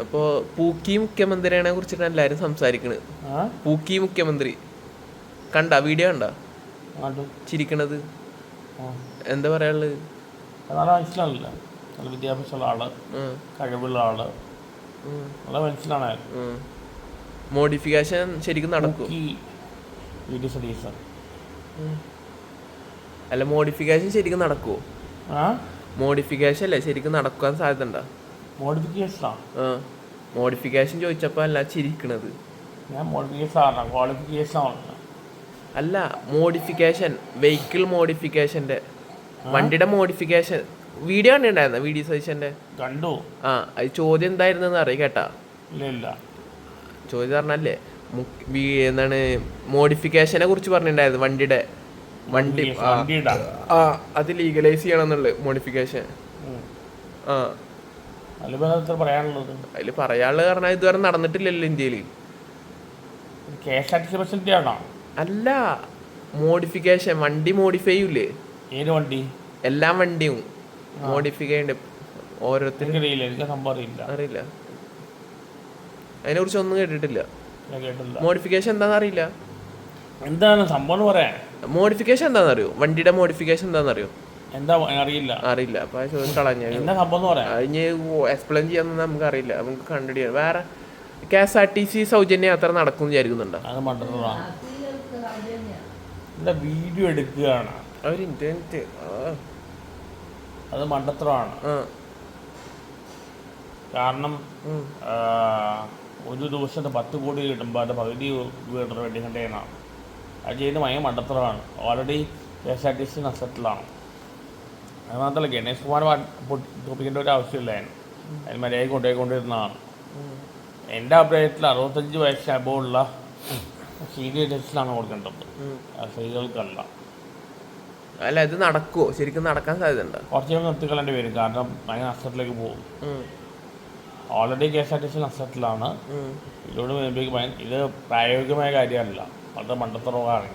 അപ്പോൾ പൂക്കി മുഖ്യമന്ത്രിനെ കുറിച്ചിട്ടാണ് എല്ലാവരും സംസാരിക്കണത്. പൂക്കി മുഖ്യമന്ത്രി കണ്ട വീഡിയോ കണ്ട ചിരിക്കണത് എന്താ പറയാനുള്ളത്? നല്ല മനസ്സിലാണല്ലോ, നല്ല വിദ്യാഭ്യാസമുള്ള ആള്, കഴിവുള്ള ആള്, നല്ല മനസ്സിലാണ്. മോഡിഫിക്കേഷൻ ശരിക്കും നടക്കും? അല്ല, മോഡിഫിക്കേഷൻ ശരിക്കും നടക്കുമോ? മോഡിഫിക്കേഷൻ അല്ലേ ശരിക്കും നടക്കാൻ സാധ്യത ഉണ്ടോ? മോഡിഫിക്കേഷൻ ചോദിച്ചപ്പോ അല്ല ചിരിക്കണത്. അല്ല, മോഡിഫിക്കേഷൻ വെഹിക്കിൾ മോഡിഫിക്കേഷന്റെ വണ്ടിയുടെ മോഡിഫിക്കേഷൻ വീഡിയോ കണ്ടിട്ടുണ്ടായിരുന്ന വി ഡി സതീശന്റെ കണ്ടു. അത് ചോദ്യം എന്തായിരുന്നെന്ന് അറിയാം കേട്ടാ? ചോദ്യം പറഞ്ഞല്ലേ എന്താണ് മോഡിഫിക്കേഷനെ കുറിച്ച് പറഞ്ഞിട്ടുണ്ടായിരുന്നു. വണ്ടി അത് ലീഗലൈസ് ചെയ്യണം എന്നുള്ളത് മോഡിഫിക്കേഷൻ. അതില് പറയാനുള്ളത് പറഞ്ഞാൽ ഇതുവരെ നടന്നിട്ടില്ലല്ലോ ഇന്ത്യയില്. അല്ല, മോഡിഫിക്കേഷൻ വണ്ടി മോഡിഫൈ ചെയ്യൂലേ? ഏത് വണ്ടി? എല്ലാ വണ്ടിയും മോഡിഫൈ ചെയ്യണ്ട. ഓരോരുത്തരും അറിയില്ല, അതിനെ കുറിച്ച് ഒന്നും കേട്ടിട്ടില്ല. മോഡിഫിക്കേഷൻ എന്താണെന്ന് അറിയില്ല. എന്താണ് സംഭവം പറയാൻ? മോഡിഫിക്കേഷൻ എന്താണെന്ന് അറിയോ? വണ്ടിയുടെ മോഡിഫിക്കേഷൻ എന്താണെന്ന് അറിയോ? അറിയില്ല. അപ്പൊ ചോദിച്ചു കളഞ്ഞ എക്സ്പ്ലെയിൻ ചെയ്യാൻ നമുക്ക് അറിയില്ല. നമുക്ക് കണ്ടിടിയാണ്. വേറെ KSRTC സൗജന്യ യാത്ര നടക്കും വിചാരിക്കുന്നുണ്ടോ? വീഡിയോ എടുക്കുകയാണ് അത് മണ്ടത്തരമാണ്. കാരണം ഒരു ദിവസത്തെ 10 കോടി കിട്ടുമ്പോൾ അതിൻ്റെ പകുതി വീടിന് വേണ്ടി കണ്ടേനാണ്. അത് ചെയ്യുന്ന ഭയങ്കര മണ്ടത്തരമാണ്. Already KSRTC നഷ്ടത്തിലാണ്. അത് മാത്രമല്ല, ഗണേഷ് കുമാർ തോപ്പിക്കേണ്ട ഒരു ആവശ്യമില്ലായിരുന്നു. അതിന് മര്യാദ കൊണ്ടുപോയിക്കൊണ്ടിരുന്നതാണ്. എൻ്റെ അഭിപ്രായത്തിൽ 65 വയസ്സ് അബോവുള്ള സീനിയർ ടെസ്റ്റിലാണ് കൊടുക്കേണ്ടത്, സ്ത്രീകൾക്കല്ല. അല്ല, ഇത് നടക്കുമോ? ശരിക്കും നടക്കാൻ സാധ്യത ഉണ്ടോ? കുറച്ച് നിർത്തിക്കളേണ്ടി വരും. കാരണം ഭയങ്കര നഷ്ടത്തിലേക്ക് പോകും. Already KSRTC നഷ്ടത്തിലാണ്. ഇതിലൂടെ വരുമ്പോഴേക്ക് ഇത് പ്രായോഗികമായ കാര്യമല്ല, വളരെ മണ്ടത്തരമാണ്.